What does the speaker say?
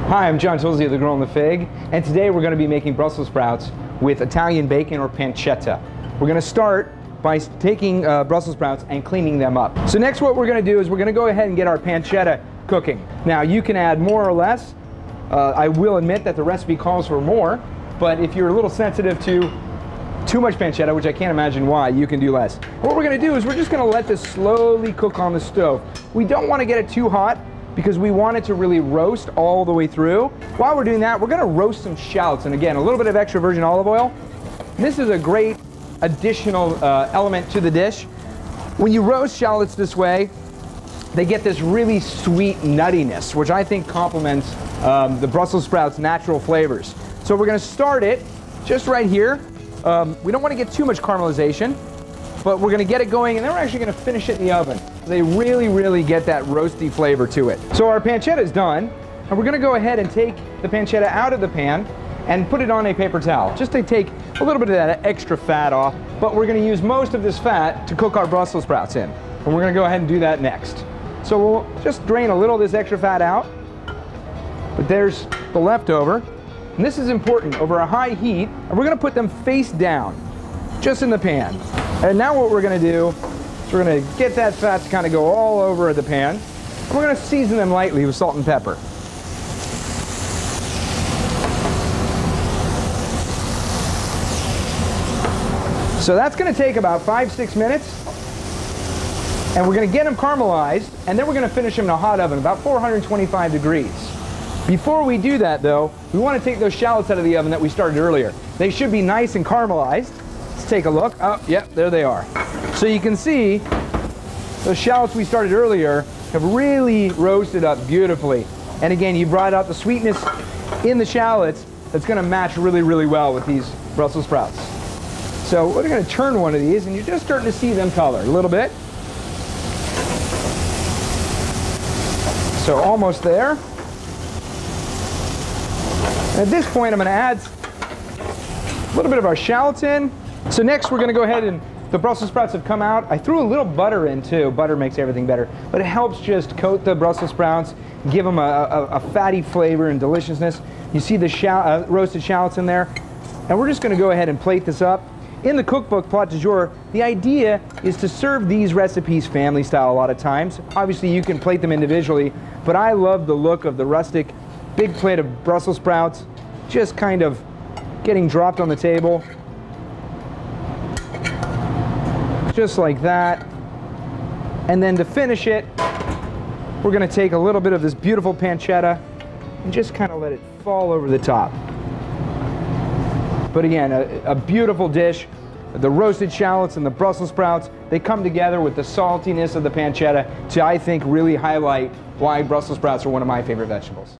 Hi, I'm John Toulze of The Girl and the Fig, and today we're going to be making Brussels sprouts with Italian bacon or pancetta. We're going to start by taking Brussels sprouts and cleaning them up. So next what we're going to do is we're going to go ahead and get our pancetta cooking. Now you can add more or less. I will admit that the recipe calls for more, but if you're a little sensitive to too much pancetta, which I can't imagine why, you can do less. What we're going to do is we're just going to let this slowly cook on the stove. We don't want to get it too hot because we want it to really roast all the way through. While we're doing that, we're going to roast some shallots, and again, a little bit of extra virgin olive oil. This is a great additional element to the dish. When you roast shallots this way, they get this really sweet nuttiness, which I think complements the Brussels sprouts' natural flavors. So we're going to start it just right here. We don't want to get too much caramelization, but we're going to get it going, and then we're actually going to finish it in the oven. They really get that roasty flavor to it. So our pancetta is done, and we're going to go ahead and take the pancetta out of the pan and put it on a paper towel, just to take a little bit of that extra fat off. But we're going to use most of this fat to cook our Brussels sprouts in, and we're going to go ahead and do that next. So we'll just drain a little of this extra fat out, but there's the leftover. And this is important, over a high heat, and we're going to put them face down, just in the pan. And now what we're going to do is we're going to get that fat to kind of go all over the pan, and we're going to season them lightly with salt and pepper. So that's going to take about 5-6 minutes, and we're going to get them caramelized, and then we're going to finish them in a hot oven, about 425 degrees. Before we do that though, we want to take those shallots out of the oven that we started earlier. They should be nice and caramelized. Let's take a look. Oh, yep, there they are. So you can see those shallots we started earlier have really roasted up beautifully. And again, you brought out the sweetness in the shallots that's going to match really well with these Brussels sprouts. So we're going to turn one of these, and you're just starting to see them color a little bit. So almost there. And at this point, I'm going to add a little bit of our shallots in. So next, we're going to go ahead and, the Brussels sprouts have come out. I threw a little butter in too. Butter makes everything better. But it helps just coat the Brussels sprouts, give them a fatty flavor and deliciousness. You see the roasted shallots in there. And we're just going to go ahead and plate this up. In the cookbook, Plat du Jour, the idea is to serve these recipes family style a lot of times. Obviously, you can plate them individually, but I love the look of the rustic big plate of Brussels sprouts, just kind of getting dropped on the table. Just like that. And then to finish it, we're going to take a little bit of this beautiful pancetta and just kind of let it fall over the top. But again, a beautiful dish. The roasted shallots and the Brussels sprouts, they come together with the saltiness of the pancetta to, I think, really highlight why Brussels sprouts are one of my favorite vegetables.